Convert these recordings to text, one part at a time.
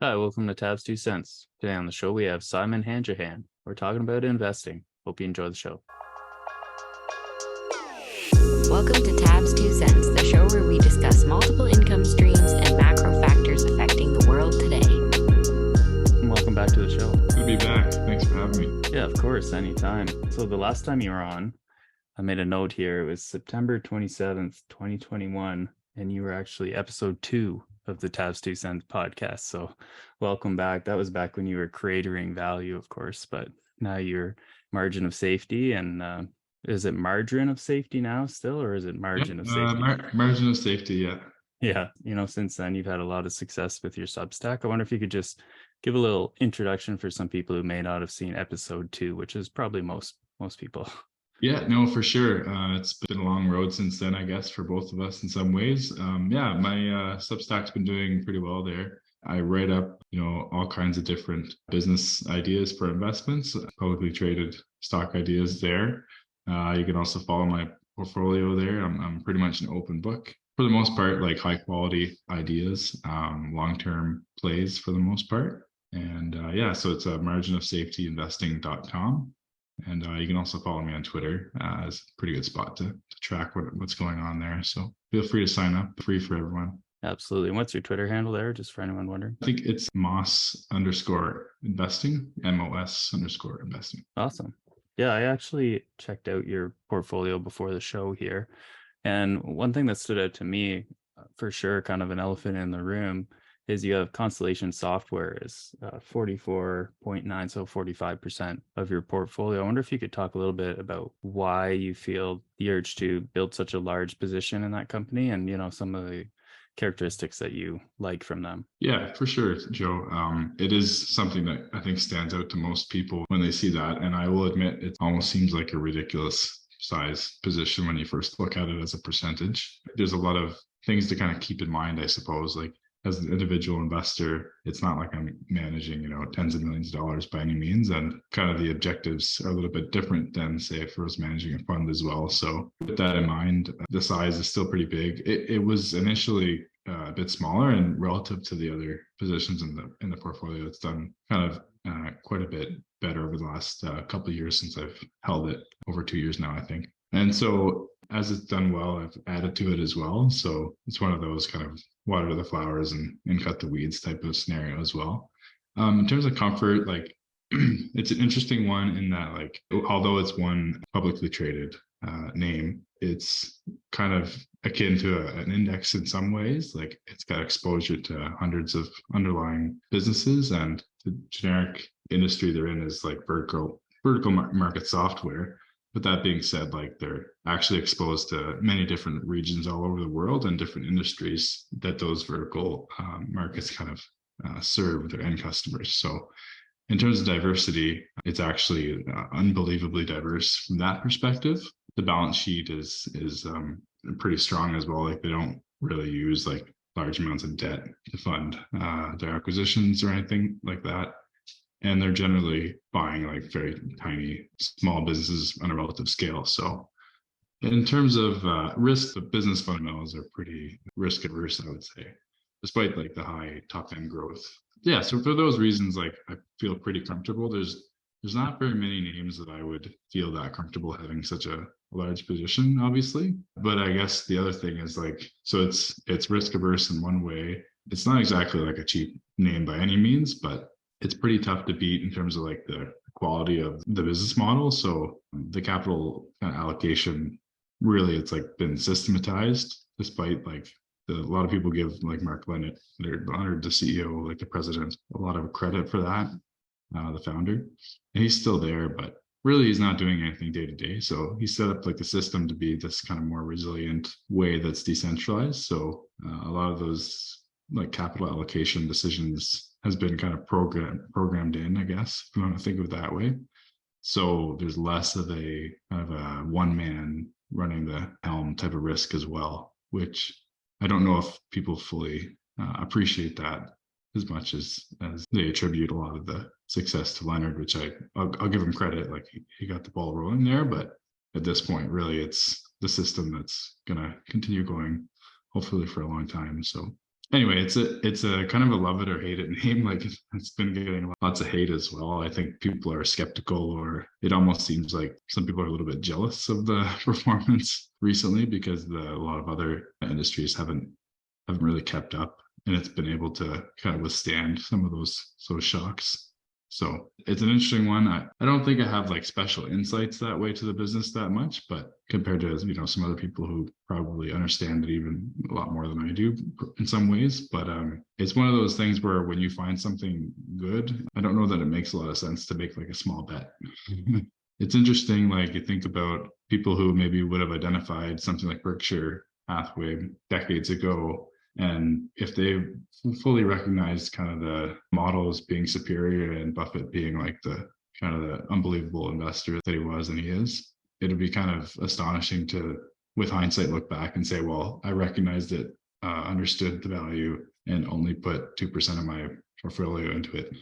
Hi, welcome to Tabs 2 Cents. Today on the show, we have Simon Handrahan. We're talking about investing. Hope you enjoy the show. Welcome to Tabs 2 Cents, the show where we discuss multiple income streams and macro factors affecting the world today. Welcome back to the show. Good to be back. Thanks for having me. Yeah, of course, anytime. So the last time you were on, I made a note here. It was September 27th, 2021, and you were actually episode 2 of the Tabs 2 Cents podcast. So welcome back. That was back when you were creating value, of course, but now you're margin of safety. And is it margin of safety now still, or is it margin of safety? Margin of safety, yeah. Yeah, since then you've had a lot of success with your Substack. I wonder if you could just give a little introduction for some people who may not have seen episode 2, which is probably most people. Yeah, no, for sure. It's been a long road since then, I guess, for both of us in some ways. My Substack's been doing pretty well there. I write up, all kinds of different business ideas for investments, publicly traded stock ideas there. You can also follow my portfolio there. I'm pretty much an open book. For the most part, like high quality ideas, long-term plays for the most part. And so it's marginofsafetyinvesting.com. And you can also follow me on Twitter as a pretty good spot to track what's going on there. So feel free to sign up, free for everyone. Absolutely. And what's your Twitter handle there, just for anyone wondering? I think it's Moss_investing, MOS_investing. Awesome. Yeah, I actually checked out your portfolio before the show here. And one thing that stood out to me, for sure, kind of an elephant in the room, is you have Constellation Software is 44.9, so 45% of your portfolio. I wonder if you could talk a little bit about why you feel the urge to build such a large position in that company and, some of the characteristics that you like from them. Yeah, for sure, Joe. It is something that I think stands out to most people when they see that. And I will admit, it almost seems like a ridiculous size position when you first look at it as a percentage. There's a lot of things to kind of keep in mind, I suppose, like as an individual investor, it's not like I'm managing, tens of millions of dollars by any means. And kind of the objectives are a little bit different than, say, if I was managing a fund as well. So with that in mind, the size is still pretty big. It was initially a bit smaller, and relative to the other positions in the portfolio, it's done kind of quite a bit better over the last couple of years since I've held it, over 2 years now, I think. And so as it's done well, I've added to it as well. So it's one of those kind of water the flowers and cut the weeds type of scenario as well. In terms of comfort, like it's an interesting one in that, like, although it's one publicly traded name, it's kind of akin to an index in some ways. Like it's got exposure to hundreds of underlying businesses, and the generic industry they're in is like vertical market software. But that being said, like they're actually exposed to many different regions all over the world and different industries that those vertical markets kind of serve their end customers. So in terms of diversity, it's actually unbelievably diverse from that perspective. The balance sheet is pretty strong as well. Like they don't really use like large amounts of debt to fund their acquisitions or anything like that. And they're generally buying like very tiny, small businesses on a relative scale. So in terms of risk, the business fundamentals are pretty risk adverse, I would say, despite like the high top end growth. Yeah, so for those reasons, like I feel pretty comfortable. There's not very many names that I would feel that comfortable having such a large position, obviously. But I guess the other thing is like, so it's risk averse in one way. It's not exactly like a cheap name by any means, but it's pretty tough to beat in terms of like the quality of the business model. So the capital allocation, really, it's like been systematized, despite like a lot of people give like Mark Leonard, the CEO, like the president, a lot of credit for that, the founder. And he's still there, but really he's not doing anything day to day. So he set up like the system to be this kind of more resilient way that's decentralized. So a lot of those like capital allocation decisions has been kind of programmed in, I guess, if you want to think of it that way. So there's less of a kind of a one man running the helm type of risk as well, which I don't know if people fully appreciate that as much as they attribute a lot of the success to Leonard, which I'll give him credit. Like he got the ball rolling there, but at this point, really, it's the system that's going to continue going, hopefully for a long time. So Anyway, it's a kind of a love it or hate it name. Like it's been getting lots of hate as well. I think people are skeptical, or it almost seems like some people are a little bit jealous of the performance recently because a lot of other industries haven't really kept up, and it's been able to kind of withstand some of those shocks. So it's an interesting one. I don't think I have like special insights that way to the business that much, but compared to some other people who probably understand it even a lot more than I do in some ways. But it's one of those things where when you find something good, I don't know that it makes a lot of sense to make like a small bet. It's interesting, like you think about people who maybe would have identified something like Berkshire Hathaway decades ago, and if they fully recognized kind of the models being superior and Buffett being like the kind of the unbelievable investor that he was and he is, it'd be kind of astonishing to, with hindsight, look back and say, well, I recognized it, understood the value, and only put 2% of my portfolio into it.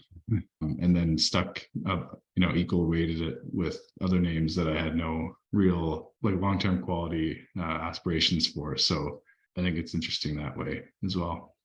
And then stuck up, equal weighted it with other names that I had no real like long-term quality aspirations for. So I think it's interesting that way as well.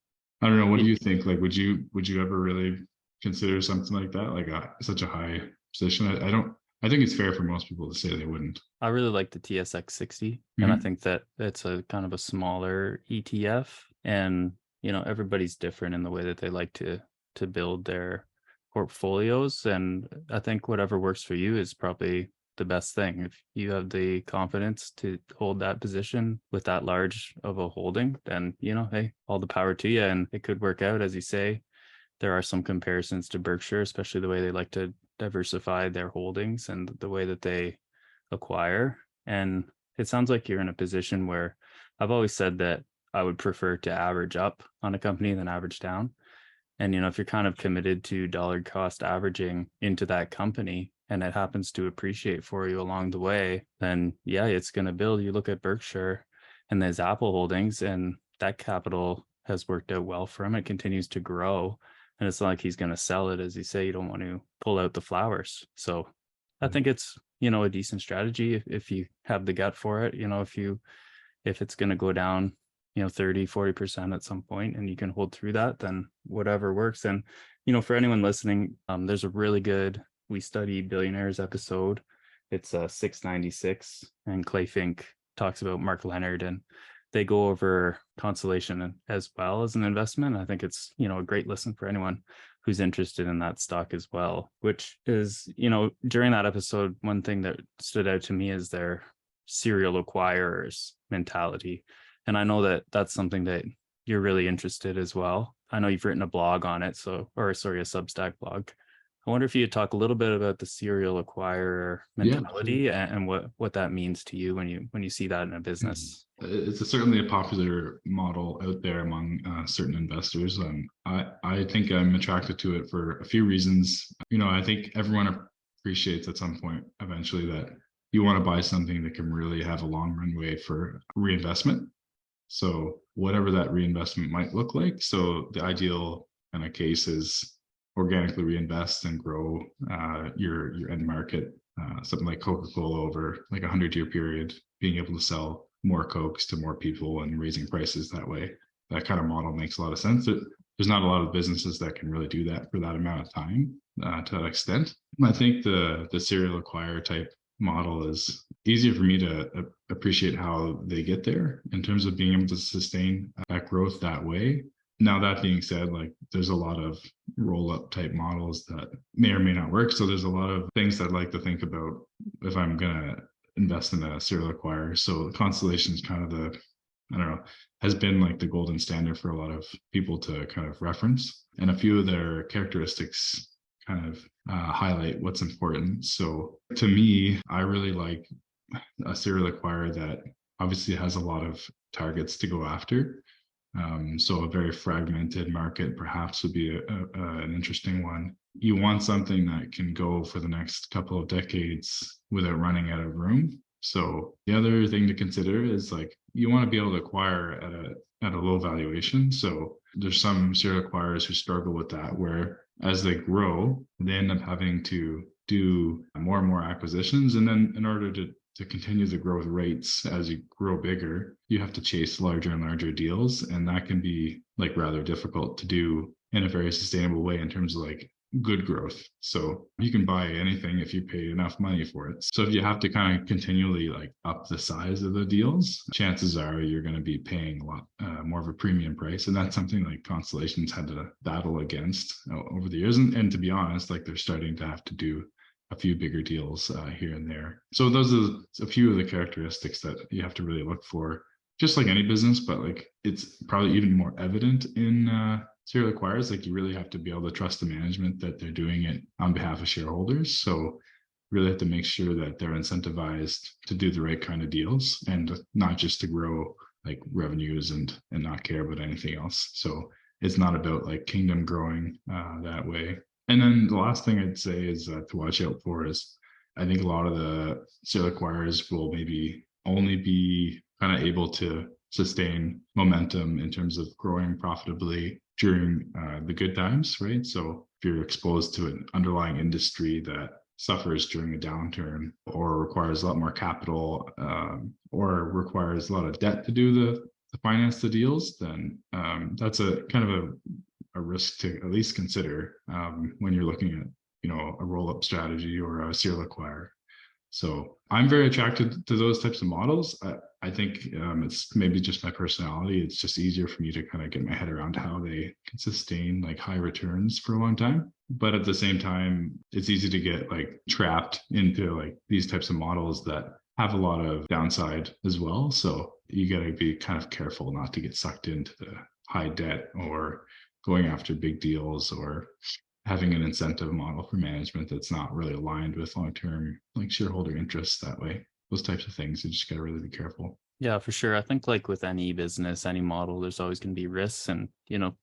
I don't know. What do you think? Like, would you ever really consider something like that, like such a high position? I don't. I think it's fair for most people to say they wouldn't. I really like the TSX 60, and I think that it's a kind of a smaller ETF, and everybody's different in the way that they like to build their portfolios, and I think whatever works for you is probably the best thing. If you have the confidence to hold that position with that large of a holding, then hey, all the power to you, and it could work out. As you say, there are some comparisons to Berkshire, especially the way they like to diversify their holdings and the way that they acquire. And it sounds like you're in a position where I've always said that I would prefer to average up on a company than average down. And if you're kind of committed to dollar cost averaging into that company and it happens to appreciate for you along the way, then yeah, it's going to build. You look at Berkshire and there's Apple holdings, and that capital has worked out well for him. It continues to grow. And it's not like he's going to sell it. As you say, you don't want to pull out the flowers. So I think it's, a decent strategy if you have the gut for it. If it's going to go down 30-40% at some point and you can hold through that, then whatever works. And for anyone listening, there's a really good We Study Billionaires episode. It's 696, and Clay Fink talks about Mark Leonard, and they go over Constellation as well as an investment. I think it's a great listen for anyone who's interested in that stock as well, which is during that episode, one thing that stood out to me is their serial acquirers mentality. And I know that that's something that you're really interested as well. I know you've written a blog on it, a Substack blog. I wonder if you could talk a little bit about the serial acquirer mentality and what that means to you when you see that in a business. It's certainly a popular model out there among certain investors. I think I'm attracted to it for a few reasons. I think everyone appreciates at some point eventually that you want to buy something that can really have a long runway for reinvestment. So whatever that reinvestment might look like. So the ideal kind of case is organically reinvest and grow your end market, something like Coca-Cola over like a 100-year period, being able to sell more Cokes to more people and raising prices that way. That kind of model makes a lot of sense. There's not a lot of businesses that can really do that for that amount of time to that extent. I think the serial acquirer type model is easier for me to appreciate how they get there in terms of being able to sustain that growth that way. Now, that being said, like there's a lot of roll-up type models that may or may not work. So there's a lot of things I'd like to think about if I'm going to invest in a serial acquirer. So Constellation is kind of has been like the golden standard for a lot of people to kind of reference. And a few of their characteristics kind of highlight what's important. So to me, I really like a serial acquirer that obviously has a lot of targets to go after. So a very fragmented market perhaps would be an interesting one. You want something that can go for the next couple of decades without running out of room. So the other thing to consider is like you want to be able to acquire at a low valuation. So there's some serial acquirers who struggle with that, where as they grow, they end up having to do more and more acquisitions. And then in order to to continue the growth rates as you grow bigger, you have to chase larger and larger deals. And that can be like rather difficult to do in a very sustainable way in terms of like good growth. So you can buy anything if you pay enough money for it. So if you have to kind of continually like up the size of the deals, chances are you're going to be paying a lot more of a premium price. And that's something like Constellation's had to battle against over the years. And to be honest, like they're starting to have to do a few bigger deals here and there. So those are a few of the characteristics that you have to really look for, just like any business, but like it's probably even more evident in serial acquirers. Like you really have to be able to trust the management that they're doing it on behalf of shareholders. So really have to make sure that they're incentivized to do the right kind of deals and not just to grow like revenues and not care about anything else. So it's not about like kingdom growing that way. And then the last thing I'd say is to watch out for is I think a lot of the serial acquirers will maybe only be kind of able to sustain momentum in terms of growing profitably during the good times, right? So if you're exposed to an underlying industry that suffers during a downturn or requires a lot more capital or requires a lot of debt to do the finance the deals, then that's a kind of a risk to at least consider when you're looking at, you know, a roll-up strategy or a serial acquirer. So I'm very attracted to those types of models. I think it's maybe just my personality. It's just easier for me to kind of get my head around how they can sustain like high returns for a long time. But at the same time, it's easy to get like trapped into like these types of models that have a lot of downside as well. So you got to be kind of careful not to get sucked into the high debt or going after big deals or having an incentive model for management that's not really aligned with long-term like shareholder interests that way. Those types of things, you just got to really be careful. Yeah, for sure. I think like with any business, any model, there's always going to be risks, and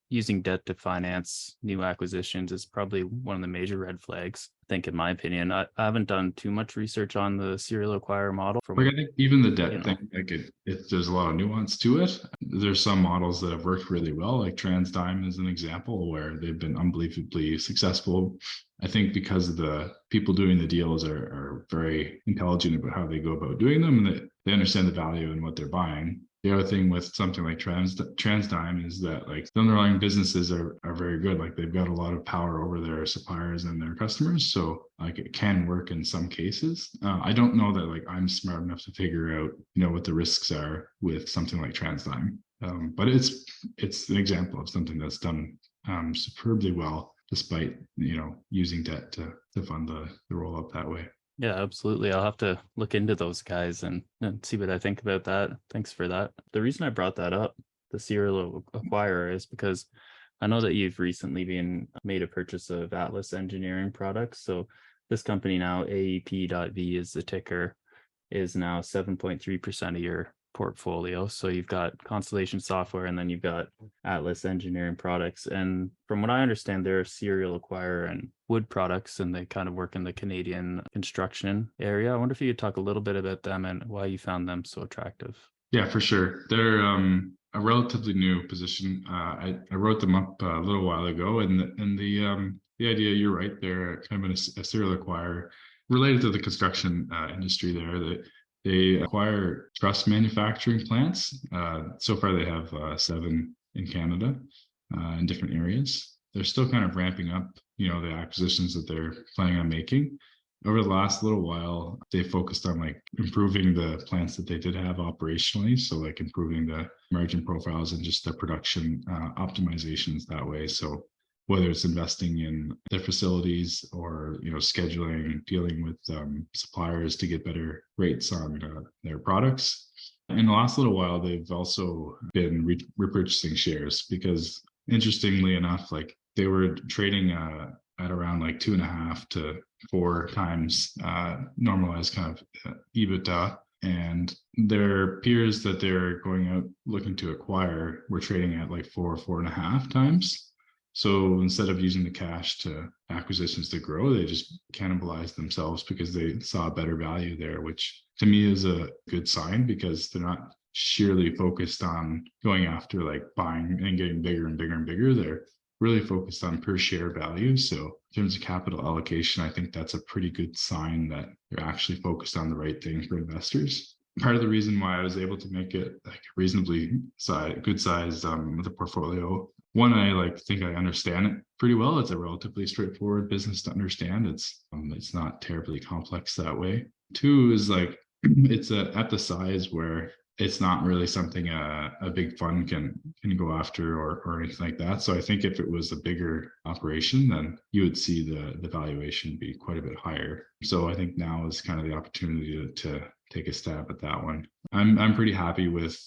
using debt to finance new acquisitions is probably one of the major red flags. I think, in my opinion, I haven't done too much research on the serial acquire model. Like I think even the debt thing, like there's a lot of nuance to it. There's some models that have worked really well, like TransDigm is an example where they've been unbelievably successful. I think because of the people doing the deals are very intelligent about how they go about doing them, and they understand the value in what they're buying. The other thing with something like TransDigm is that like the underlying businesses are very good. Like they've got a lot of power over their suppliers and their customers. So like it can work in some cases. I don't know that like I'm smart enough to figure out, what the risks are with something like TransDigm. But it's an example of something that's done superbly well, despite, using debt to fund the roll up that way. Yeah, absolutely. I'll have to look into those guys and see what I think about that. Thanks for that. The reason I brought that up, the serial acquirer, is because I know that you've recently been made a purchase of Atlas Engineering products. So this company now, AEP.V is the ticker, is now 7.3% of your portfolio. So you've got Constellation Software and then you've got Atlas Engineering products. And from what I understand, they're a serial acquirer and wood products, and they kind of work in the Canadian construction area. I wonder if you could talk a little bit about them and why you found them so attractive. Yeah, for sure. They're a relatively new position. I wrote them up a little while ago, and the idea, you're right, they're kind of a serial acquirer related to the construction industry there. That they acquire truss manufacturing plants. So far, they have 7 in Canada in different areas. They're still kind of ramping up, the acquisitions that they're planning on making. Over the last little while, they focused on like improving the plants that they did have operationally. So like improving the margin profiles and just the production optimizations that way. So whether it's investing in their facilities or, scheduling, dealing with suppliers to get better rates on their products. In the last little while, they've also been repurchasing shares because, interestingly enough, like they were trading at around like 2.5 to 4 times normalized kind of EBITDA. And their peers that they're going out looking to acquire were trading at like 4.5 times. So instead of using the cash to acquisitions to grow, they just cannibalized themselves because they saw a better value there, which to me is a good sign because they're not sheerly focused on going after like buying and getting bigger and bigger and bigger. They're really focused on per share value. So in terms of capital allocation, I think that's a pretty good sign that they're actually focused on the right thing for investors. Part of the reason why I was able to make it like reasonably good size with the portfolio. One, I think I understand it pretty well. It's a relatively straightforward business to understand. It's not terribly complex that way. Two is it's at the size where it's not really something a big fund can go after or anything like that. So I think if it was a bigger operation, then you would see the valuation be quite a bit higher. So I think now is kind of the opportunity to take a stab at that one. I'm pretty happy with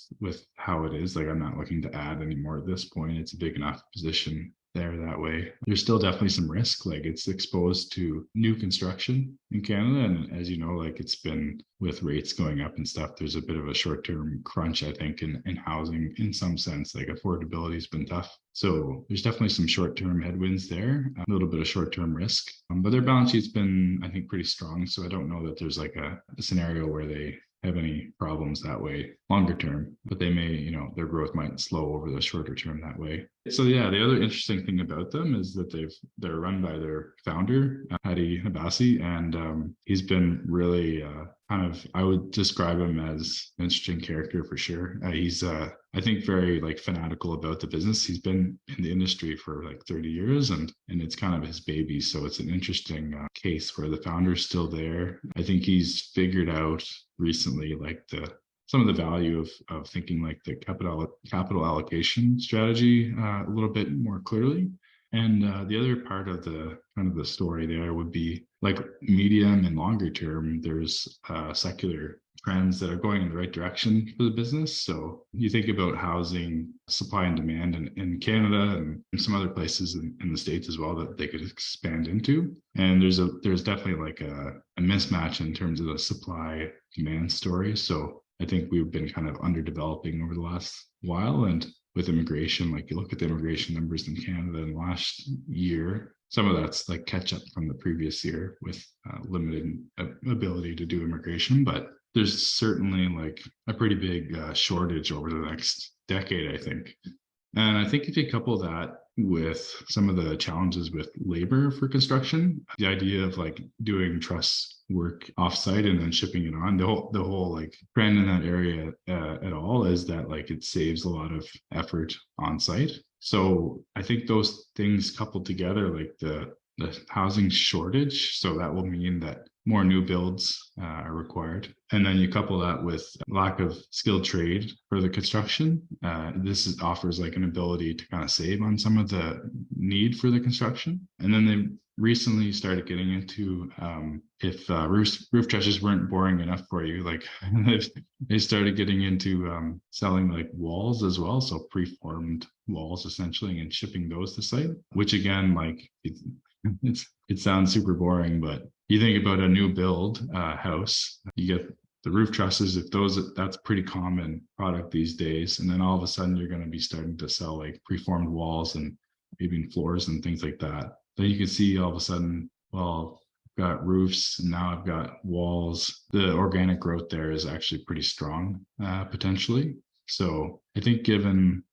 how it is. I'm not looking to add any more at this point. It's a big enough position there that way. There's still definitely some risk. It's exposed to new construction in Canada. And as you know, it's been with rates going up and stuff, there's a bit of a short-term crunch, I think, in housing in some sense. Affordability has been tough. So there's definitely some short-term headwinds there, a little bit of short-term risk. But their balance sheet's been, I think, pretty strong. So I don't know that there's a scenario where they have any problems that way longer term, but they may, their growth might slow over the shorter term that way. So yeah, the other interesting thing about them is that they're run by their founder, Hadi Abassi, and he's been really I would describe him as an interesting character for sure. He's I think very fanatical about the business. He's been in the industry for 30 years and it's kind of his baby. So it's an interesting case where the founder's still there. I think he's figured out recently some of the value of thinking the capital allocation strategy a little bit more clearly. And the other part of the kind of the story there would be medium and longer term, there's secular trends that are going in the right direction for the business. So you think about housing supply and demand in Canada and some other places in the States as well that they could expand into. And there's definitely a mismatch in terms of the supply demand story. So I think we've been kind of underdeveloping over the last while. And with immigration, you look at the immigration numbers in Canada in the last year, some of that's catch up from the previous year with limited ability to do immigration. But there's certainly a pretty big shortage over the next decade, I think. And I think if you couple that with some of the challenges with labor for construction, the idea of doing truss work offsite and then shipping it on, the whole trend in that area at all is that it saves a lot of effort on site. So I think those things coupled together, the housing shortage, so that will mean that more new builds are required. And then you couple that with lack of skilled trade for the construction. This offers an ability to kind of save on some of the need for the construction. And then they recently started getting into if roof trusses weren't boring enough for you, they started getting into selling walls as well. So preformed walls essentially and shipping those to site, which again, it sounds super boring, but you think about a new build house, you get the roof trusses, that's pretty common product these days. And then all of a sudden you're going to be starting to sell preformed walls and maybe floors and things like that. Then you can see all of a sudden, well, I've got roofs and now I've got walls. The organic growth there is actually pretty strong potentially. So I think given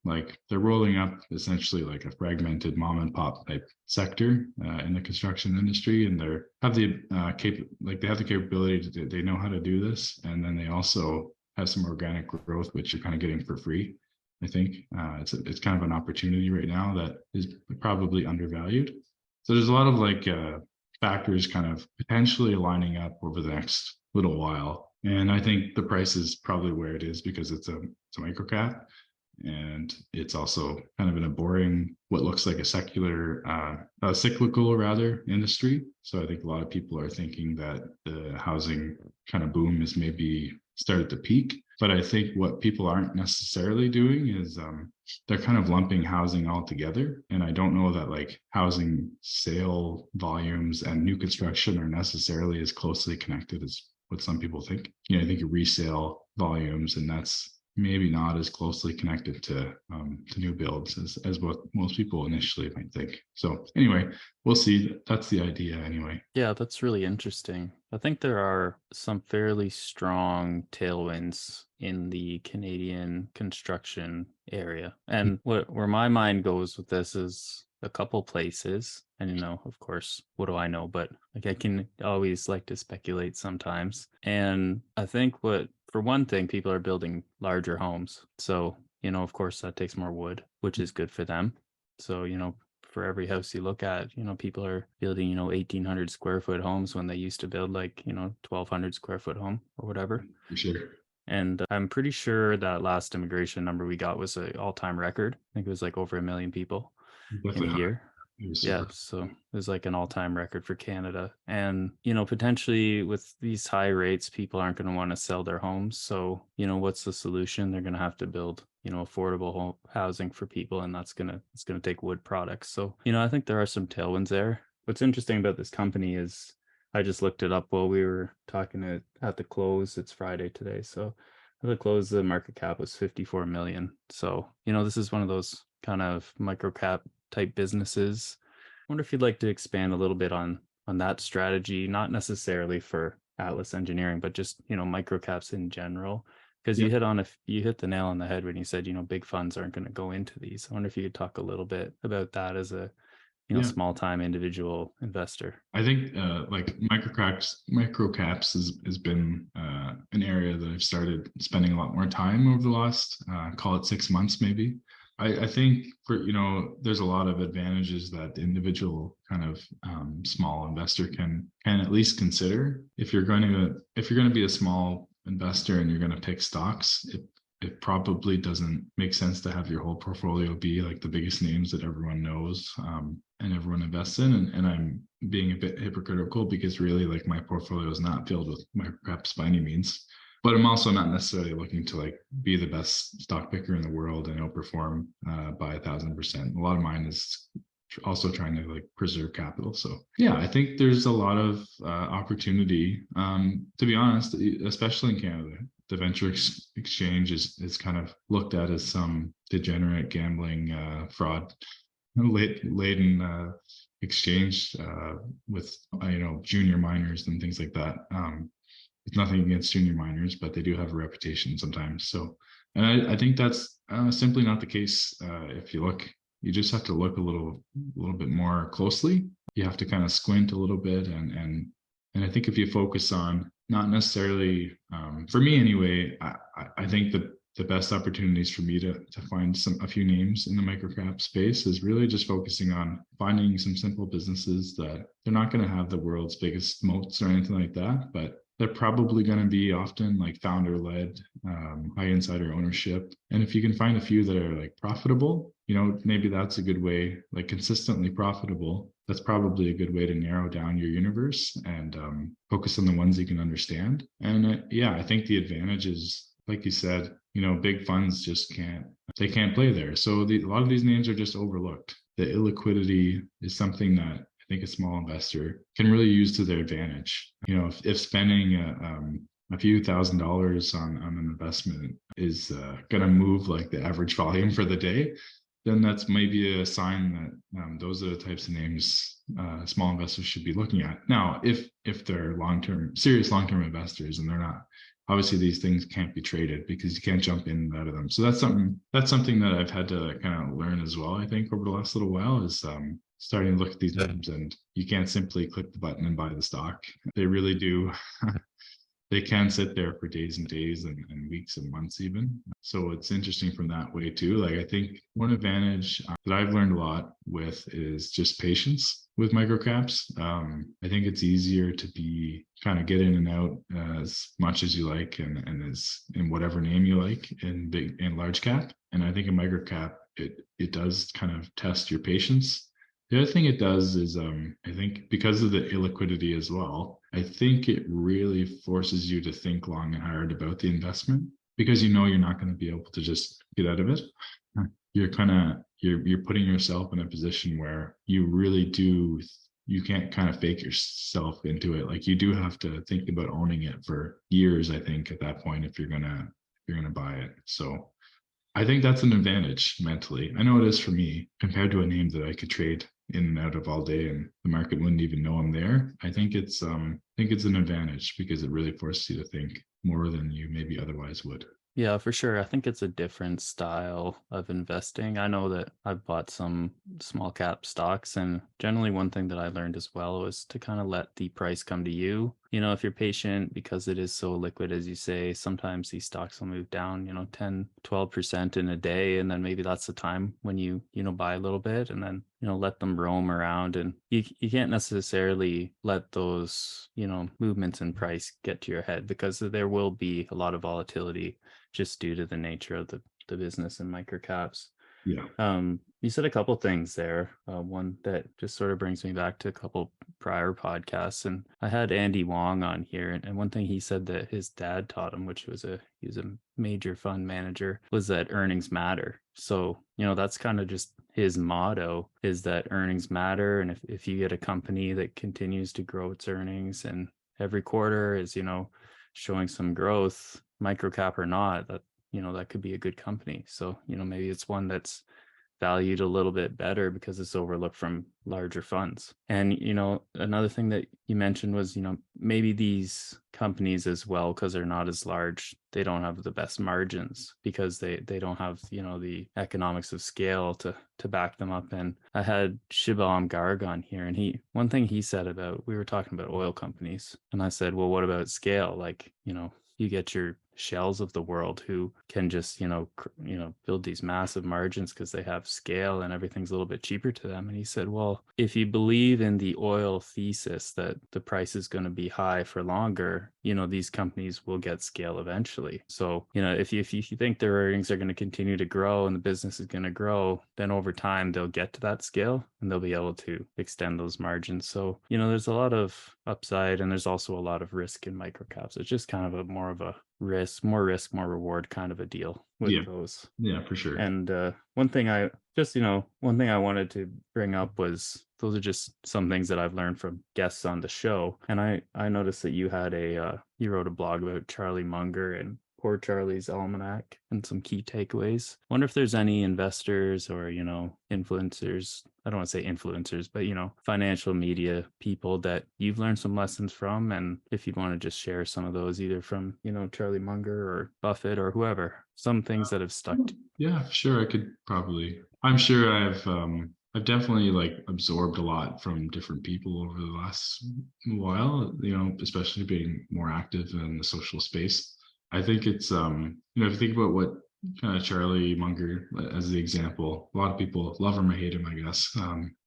they're rolling up essentially a fragmented mom and pop type sector in the construction industry, and they have the capability they know how to do this, and then they also have some organic growth which you're kind of getting for free. I think it's kind of an opportunity right now that is probably undervalued. So there's a lot of factors kind of potentially lining up over the next little while. And I think the price is probably where it is because it's a micro cap, and it's also kind of in a boring, what looks like a cyclical rather industry. So I think a lot of people are thinking that the housing kind of boom is maybe started to peak. But I think what people aren't necessarily doing is they're kind of lumping housing all together. And I don't know that housing sale volumes and new construction are necessarily as closely connected as what some people think. I think resale volumes, and that's maybe not as closely connected to new builds as what most people initially might think. So anyway, we'll see. That's the idea anyway. Yeah, that's really interesting. I think there are some fairly strong tailwinds in the Canadian construction area. And where my mind goes with this is a couple places, and of course, what do I know? But like I can always like to speculate sometimes. And I think for one thing, people are building larger homes. So, of course, that takes more wood, which is good for them. So, for every house you look at, people are building, 1,800 square foot homes when they used to build like, 1,200 square foot home or whatever. For sure. And I'm pretty sure that last immigration number we got was an all-time record. I think it was like over 1 million people in a Definitely high. year. It was Yeah, super. so it was like an all-time record for Canada. And, potentially with these high rates, people aren't going to want to sell their homes. So, what's the solution? They're going to have to build, affordable housing for people, and it's going to take wood products. So, I think there are some tailwinds there. What's interesting about this company is I just looked it up while we were talking at the close. It's Friday today, so at the close, the market cap was 54 million. So, this is one of those kind of micro cap type businesses. I wonder if you'd like to expand a little bit on that strategy, not necessarily for Atlas Engineering, but just microcaps in general. Because Yeah. you hit the nail on the head when you said big funds aren't going to go into these. I wonder if you could talk a little bit about that as a Yeah. small time individual investor. I think like microcaps has been an area that I've started spending a lot more time over the last call it 6 months maybe. I think for there's a lot of advantages that the individual kind of small investor can at least consider if you're going to be a small investor and you're going to pick stocks. It probably doesn't make sense to have your whole portfolio be like the biggest names that everyone knows and everyone invests in. And I'm being a bit hypocritical because really like my portfolio is not filled with microcaps by any means. But I'm also not necessarily looking to like be the best stock picker in the world and outperform by 1,000%. A lot of mine is also trying to like preserve capital. So yeah, I think there's a lot of opportunity. To be honest, especially in Canada, the venture exchange is kind of looked at as some degenerate gambling fraud laden exchange with junior miners and things like that. It's nothing against junior miners, but they do have a reputation sometimes. So, and I think that's simply not the case. If you just have to look a little bit more closely. You have to kind of squint a little bit, and I think if you focus on not necessarily, for me anyway, I think the best opportunities for me to find a few names in the microcap space is really just focusing on finding some simple businesses that they're not going to have the world's biggest moats or anything like that, but they're probably going to be often like founder-led, high insider ownership. And if you can find a few that are like profitable, maybe that's a good way, like consistently profitable. That's probably a good way to narrow down your universe and focus on the ones you can understand. And yeah, I think the advantage is, like you said, big funds just can't play there. So a lot of these names are just overlooked. The illiquidity is something that I think a small investor can really use to their advantage. If spending a few $1,000s on an investment is going to move like the average volume for the day, then that's maybe a sign that those are the types of names small investors should be looking at. Now, if they're serious long-term investors, and they're not, obviously these things can't be traded because you can't jump in and out of them. So that's something that I've had to kind of learn as well, I think, over the last little while, is starting to look at these names, and you can't simply click the button and buy the stock. They really do. They can sit there for days and days and weeks and months even. So it's interesting from that way too. Like I think one advantage that I've learned a lot with is just patience with microcaps. I think it's easier to be kind of get in and out as much as you like and as in whatever name you like in big and large cap. And I think a microcap, it does kind of test your patience. The other thing it does is, I think because of the illiquidity as well, I think it really forces you to think long and hard about the investment, because you're not going to be able to just get out of it. You're putting yourself in a position where you really do, you can't kind of fake yourself into it. Like you do have to think about owning it for years, I think, at that point, if you're gonna buy it. So I think that's an advantage mentally. I know it is for me, compared to a name that I could trade in and out of all day and the market wouldn't even know I'm there. I think it's an advantage because it really forces you to think more than you maybe otherwise would. Yeah, for sure. I think it's a different style of investing. I know that I've bought some small cap stocks, and generally, one thing that I learned as well was to kind of let the price come to you. If you're patient, because it is so liquid, as you say, sometimes these stocks will move down, 10, 12% in a day. And then maybe that's the time when you buy a little bit and then, let them roam around. And you can't necessarily let those, movements in price get to your head, because there will be a lot of volatility just due to the nature of the business and microcaps. Yeah. You said a couple things there. One that just sort of brings me back to a couple prior podcasts, and I had Andy Wong on here, and one thing he said that his dad taught him, which was he was a major fund manager, was that earnings matter. So that's kind of just his motto, is that earnings matter, and if you get a company that continues to grow its earnings and every quarter is showing some growth, microcap or not, that could be a good company. So maybe it's one that's valued a little bit better because it's overlooked from larger funds. And another thing that you mentioned was maybe these companies as well, because they're not as large, they don't have the best margins because they don't have the economics of scale to back them up. And I had Shibam Garg on here, and one thing he said about, we were talking about oil companies, and I said, well, what about scale? Like you get your Shells of the world who can just build these massive margins because they have scale and everything's a little bit cheaper to them. And he said, well, if you believe in the oil thesis that the price is going to be high for longer, these companies will get scale eventually. So if you think their earnings are going to continue to grow and the business is going to grow, then over time they'll get to that scale and they'll be able to extend those margins. So there's a lot of upside, and there's also a lot of risk in microcaps. It's just kind of more of a risk, more reward kind of a deal with Yeah. those. Yeah, for sure. And one thing I wanted to bring up was, those are just some things that I've learned from guests on the show. And I noticed that you had you wrote a blog about Charlie Munger and Poor Charlie's Almanac and some key takeaways. Wonder if there's any investors or influencers, I don't want to say influencers, but financial media people that you've learned some lessons from, and if you'd want to just share some of those, either from Charlie Munger or Buffett or whoever, some things that have stuck to. Yeah, sure. I could probably. I'm sure I've definitely absorbed a lot from different people over the last while. Especially being more active in the social space. I think it's if you think about what kind of Charlie Munger as the example, a lot of people love him or hate him, I guess.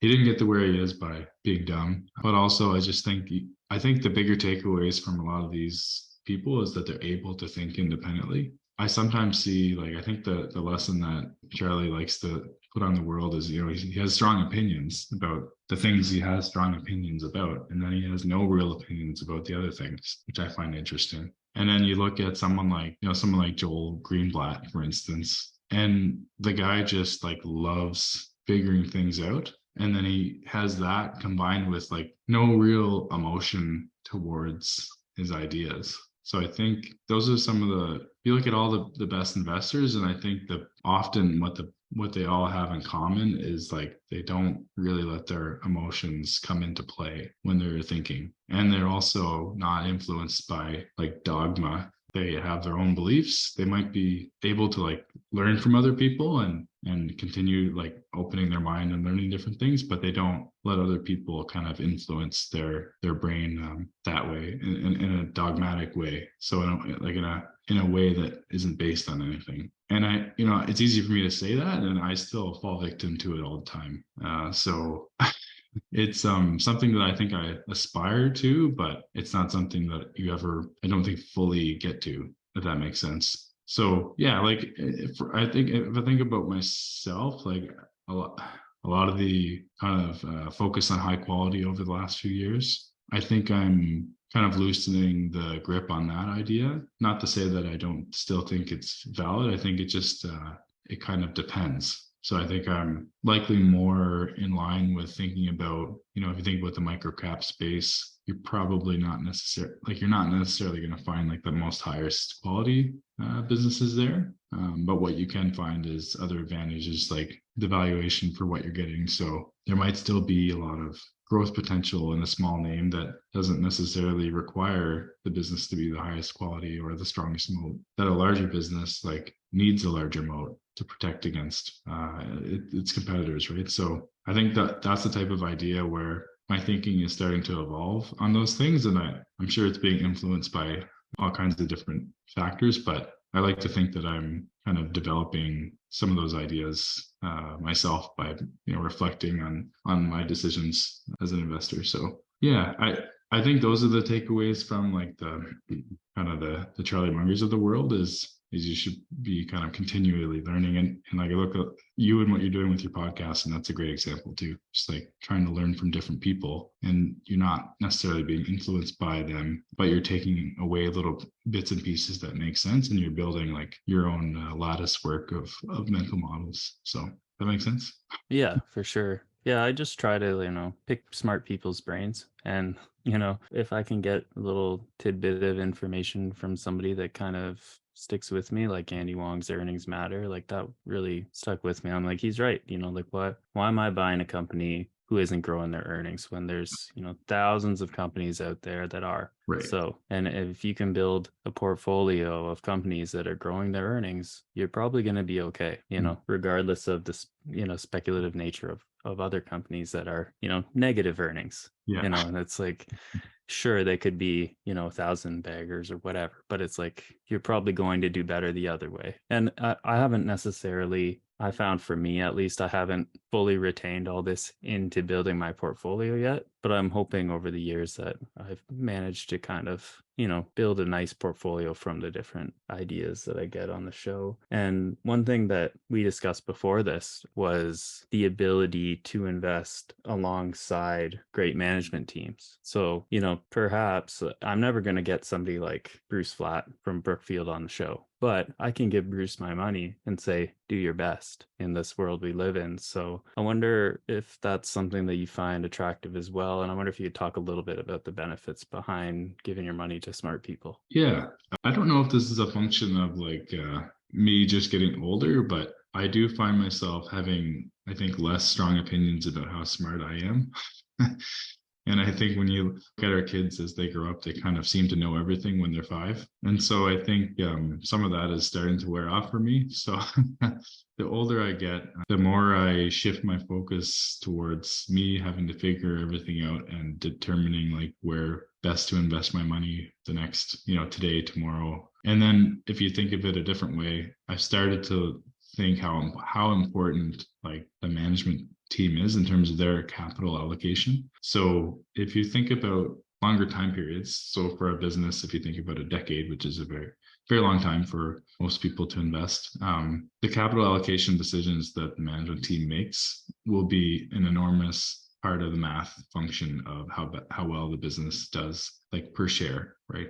He didn't get to where he is by being dumb, but also I think the bigger takeaways from a lot of these people is that they're able to think independently. I sometimes see, I think the lesson that Charlie likes to put on the world is, he has strong opinions about the things he has strong opinions about, and then he has no real opinions about the other things, which I find interesting. And then you look at someone like Joel Greenblatt, for instance, and the guy just loves figuring things out. And then he has that combined with no real emotion towards his ideas. So I think those are some of you look at all the best investors, and I think that often what they all have in common is they don't really let their emotions come into play when they're thinking. And they're also not influenced by dogma. They have their own beliefs. They might be able to learn from other people and continue opening their mind and learning different things, but they don't let other people kind of influence their brain that way in a dogmatic way. So in a way that isn't based on anything. And it's easy for me to say that, and I still fall victim to it all the time. So it's something that I think I aspire to, but it's not something that I don't think fully get to, if that makes sense. So yeah, if I think about myself, a lot of the kind of focus on high quality over the last few years, I think I'm kind of loosening the grip on that idea. Not to say that I don't still think it's valid. I think it just it kind of depends. So I think I'm likely more in line with thinking about, if you think about the microcap space, you're probably not necessarily going to find the most highest quality businesses there. But what you can find is other advantages, like the valuation for what you're getting. So there might still be a lot of growth potential in a small name that doesn't necessarily require the business to be the highest quality or the strongest moat, that a larger business like needs a larger moat to protect against its competitors, right? So I think that that's the type of idea where my thinking is starting to evolve on those things, and I'm sure it's being influenced by all kinds of different factors, but I like to think that I'm kind of developing some of those ideas myself by reflecting on my decisions as an investor. So yeah, I think those are the takeaways from like the kind of the Charlie Mungers of the world is you should be kind of continually learning, and like I look at you and what you're doing with your podcast, and that's a great example too. Just like trying to learn from different people, and you're not necessarily being influenced by them, but you're taking away little bits and pieces that make sense, and you're building like your own lattice work of mental models. So that makes sense. Yeah, for sure. Yeah, I just try to, pick smart people's brains. And, if I can get a little tidbit of information from somebody that kind of sticks with me, like Andy Wong's Earnings Matter, like that really stuck with me. I'm like, he's right. Like why am I buying a company who isn't growing their earnings when there's, thousands of companies out there that are? Right. So, and if you can build a portfolio of companies that are growing their earnings, you're probably going to be okay, regardless of this, speculative nature of other companies that are, negative earnings. Yeah. And it's like, sure, they could be, 1,000 baggers or whatever, but it's like, you're probably going to do better the other way. And I haven't necessarily, I found for me at least, I haven't fully retained all this into building my portfolio yet, but I'm hoping over the years that I've managed to kind of, build a nice portfolio from the different ideas that I get on the show. And one thing that we discussed before this was the ability to invest alongside great management teams. So, perhaps I'm never going to get somebody like Bruce Flatt from Brookfield on the show, but I can give Bruce my money and say, do your best in this world we live in. So I wonder if that's something that you find attractive as well. And I wonder if you could talk a little bit about the benefits behind giving your money to smart people. Yeah. I don't know if this is a function of like me just getting older, but I do find myself having, I think, less strong opinions about how smart I am. And I think when you look at our kids as they grow up, they kind of seem to know everything when they're 5. And so I think some of that is starting to wear off for me. So the older I get, the more I shift my focus towards me having to figure everything out and determining like where best to invest my money the next, today, tomorrow. And then if you think of it a different way, I've started to think how important like the management team is in terms of their capital allocation. So if you think about longer time periods, so for a business, if you think about a decade, which is a very, very long time for most people to invest, the capital allocation decisions that the management team makes will be an enormous part of the math function of how well the business does, like per share, right?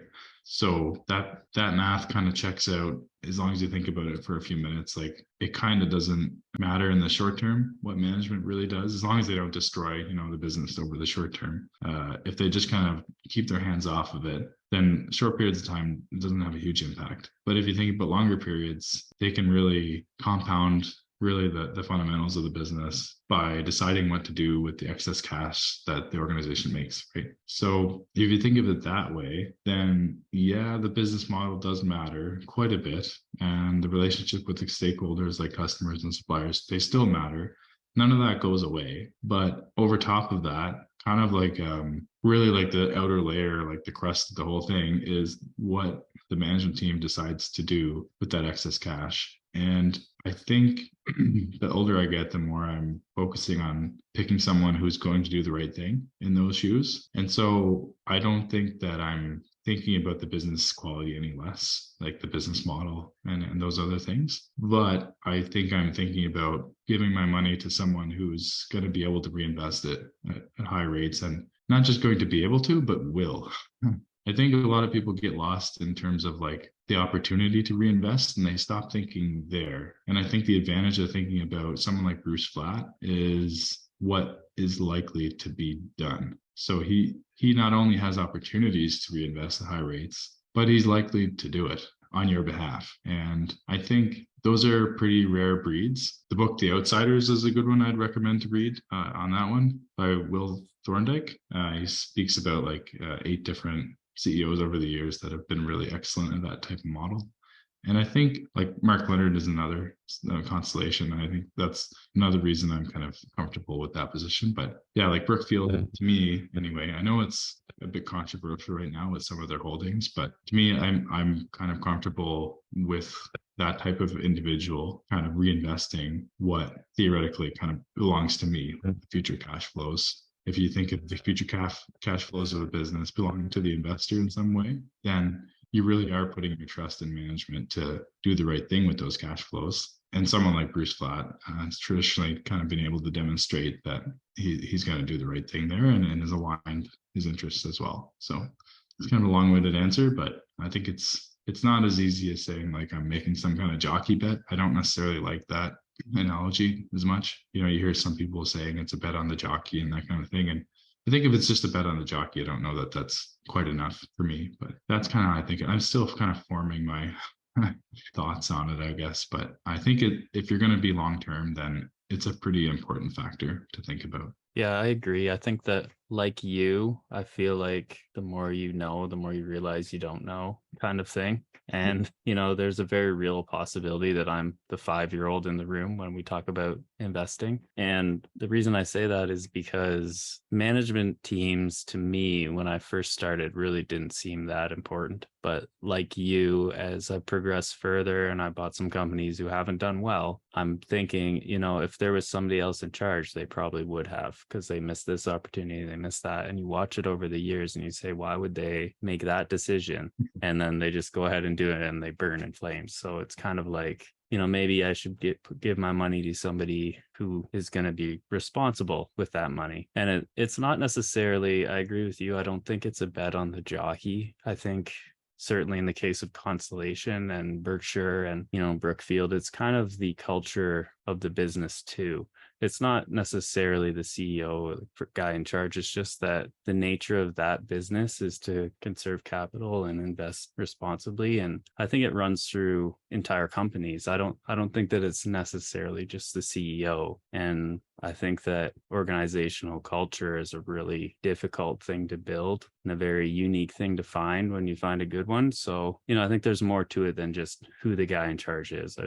So that math kind of checks out as long as you think about it for a few minutes. Like it kind of doesn't matter in the short term what management really does, as long as they don't destroy, the business over the short term. If they just kind of keep their hands off of it, then short periods of time it doesn't have a huge impact. But if you think about longer periods, they can really compound really the fundamentals of the business by deciding what to do with the excess cash that the organization makes, right? So if you think of it that way, then yeah, the business model does matter quite a bit. And the relationship with the stakeholders like customers and suppliers, they still matter. None of that goes away. But over top of that, kind of like really like the outer layer, like the crust of the whole thing is what the management team decides to do with that excess cash. And I think the older I get, the more I'm focusing on picking someone who's going to do the right thing in those shoes. And so I don't think that I'm thinking about the business quality any less, like the business model and those other things. But I think I'm thinking about giving my money to someone who's going to be able to reinvest it at high rates, and not just going to be able to, but will. I think a lot of people get lost in terms of like the opportunity to reinvest, and they stop thinking there. And I think the advantage of thinking about someone like Bruce Flatt is what is likely to be done. So he not only has opportunities to reinvest at high rates, but he's likely to do it on your behalf. And I think those are pretty rare breeds. The book The Outsiders is a good one I'd recommend to read on that one by Will Thorndike. He speaks about like 8 different CEOs over the years that have been really excellent at that type of model. And I think like Mark Leonard is another constellation. I think that's another reason I'm kind of comfortable with that position. But yeah, like Brookfield, to me anyway, I know it's a bit controversial right now with some of their holdings, but to me, I'm kind of comfortable with that type of individual kind of reinvesting what theoretically kind of belongs to me, the future cash flows. If you think of the future cash flows of a business belonging to the investor in some way, then you really are putting your trust in management to do the right thing with those cash flows. And someone like Bruce Flatt has traditionally kind of been able to demonstrate that he's going to do the right thing there and is aligned his interests as well. So it's kind of a long-winded answer, but I think it's not as easy as saying like I'm making some kind of jockey bet. I don't necessarily like that analogy as much. You know, you hear some people saying it's a bet on the jockey and that kind of thing. And I think if it's just a bet on the jockey, I don't know that that's quite enough for me, but that's kind of how I think. I'm still kind of forming my thoughts on it, I guess. But I think if you're going to be long-term, then it's a pretty important factor to think about. Yeah, I agree. I think that like you, I feel like the more you know, the more you realize you don't know kind of thing. And, there's a very real possibility that I'm the 5-year-old in the room when we talk about investing. And the reason I say that is because management teams, to me, when I first started, really didn't seem that important. But like you, as I progressed further and I bought some companies who haven't done well, I'm thinking, if there was somebody else in charge, they probably would have, because they missed this opportunity, they missed that. And you watch it over the years and you say, why would they make that decision? And then they just go ahead and do it and they burn in flames. So it's kind of like, maybe I should give my money to somebody who is going to be responsible with that money. And it's not necessarily, I agree with you, I don't think it's a bet on the jockey. I think certainly in the case of Constellation and Berkshire and, Brookfield, it's kind of the culture of the business too. It's not necessarily the CEO guy in charge. It's just that the nature of that business is to conserve capital and invest responsibly. And I think it runs through entire companies. I don't think that it's necessarily just the CEO. And I think that organizational culture is a really difficult thing to build and a very unique thing to find when you find a good one. So, I think there's more to it than just who the guy in charge is.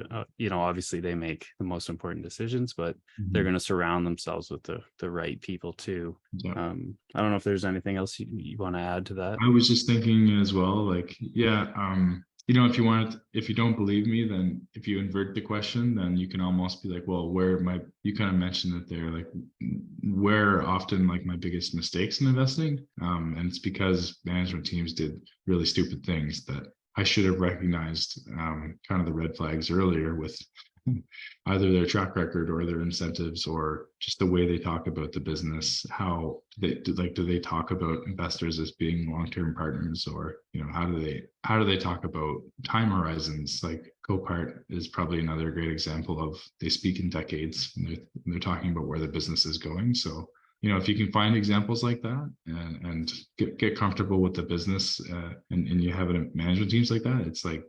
Obviously they make the most important decisions, but they're going to surround themselves with the right people too. Yeah. I don't know if there's anything else you want to add to that. I was just thinking as well, like, yeah, if you don't believe me, then if you invert the question, then you can almost be like, well, you kind of mentioned it there, like where often like my biggest mistakes in investing. And it's because management teams did really stupid things that I should have recognized kind of the red flags earlier with either their track record or their incentives or just the way they talk about the business. How do they talk about investors as being long-term partners, or how do they talk about time horizons? Like Copart is probably another great example of they speak in decades and they're talking about where the business is going. So if you can find examples like that and get comfortable with the business and you have management teams like that, it's like,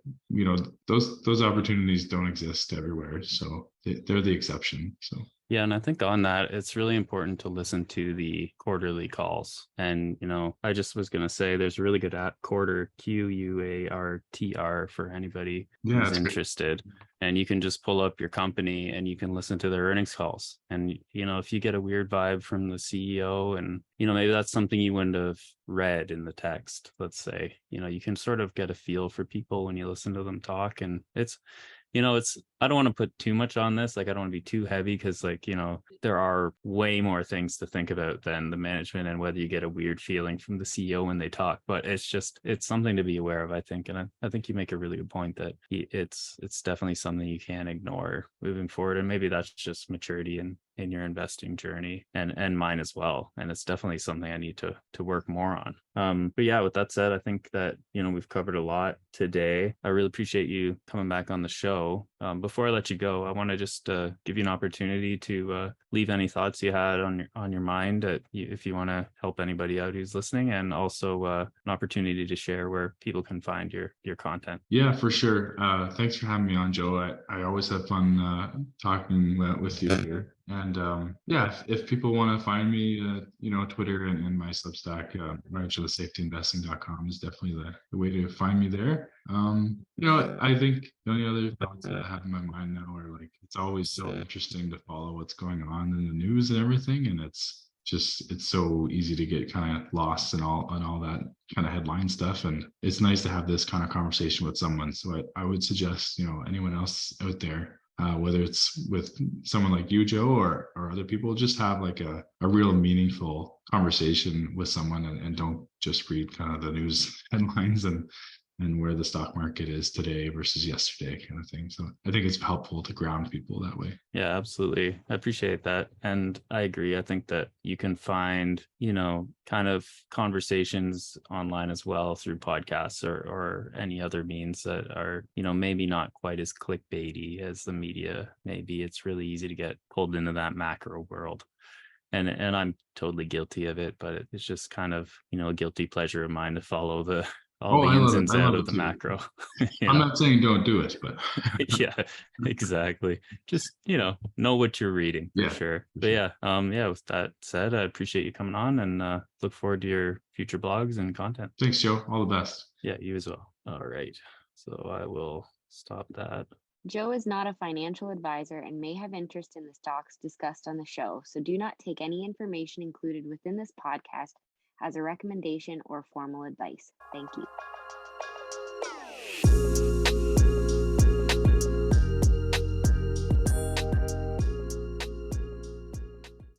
those opportunities don't exist everywhere. So they're the exception. So. Yeah, and I think on that, it's really important to listen to the quarterly calls. And, I just was going to say there's a really good app, Quarter, QUARTR, for anybody who's interested. Great. And you can just pull up your company and you can listen to their earnings calls. And, if you get a weird vibe from the CEO and, maybe that's something you wouldn't have read in the text, let's say, you can sort of get a feel for people when you listen to them talk. And I don't want to put too much on this. Like, I don't want to be too heavy because there are way more things to think about than the management and whether you get a weird feeling from the CEO when they talk. But it's something to be aware of, I think. And I think you make a really good point that it's definitely something you can't ignore moving forward. And maybe that's just maturity in in your investing journey, and mine as well. And it's definitely something I need to work more on. But yeah, with that said, I think that, we've covered a lot today. I really appreciate you coming back on the show. Before I let you go, I want to just give you an opportunity to leave any thoughts you had on your mind, if you want to help anybody out who's listening, and also an opportunity to share where people can find your content. Yeah, for sure. Thanks for having me on, Joe. I always have fun talking with you here. And yeah, if people want to find me, Twitter and my Substack, marginalsafetyinvesting.com is definitely the way to find me there. I think the only other thoughts that I have in my mind now are like, it's always so interesting to follow what's going on in the news and everything. And it's so easy to get kind of lost in all that kind of headline stuff, and it's nice to have this kind of conversation with someone. So I would suggest, anyone else out there, whether it's with someone like you, Joe, or other people, just have like a real meaningful conversation with someone, and don't just read kind of the news headlines and where the stock market is today versus yesterday kind of thing. So I think it's helpful to ground people that way. Yeah, absolutely. I appreciate that. And I agree. I think that you can find, kind of conversations online as well through podcasts or any other means that are, maybe not quite as clickbaity as the media. Maybe it's really easy to get pulled into that macro world. And I'm totally guilty of it, but it's just kind of, a guilty pleasure of mine to follow all Oh, the I ins love it. and I love outs of it the too. macro. I'm not saying don't do it, but Yeah, exactly. Just, know what you're reading for yeah. sure. But yeah, with that said, I appreciate you coming on, and look forward to your future blogs and content. Thanks, Joe. All the best. Yeah, you as well. All right. So I will stop that. Joe is not a financial advisor and may have interest in the stocks discussed on the show, so do not take any information included within this podcast as a recommendation or formal advice. Thank you.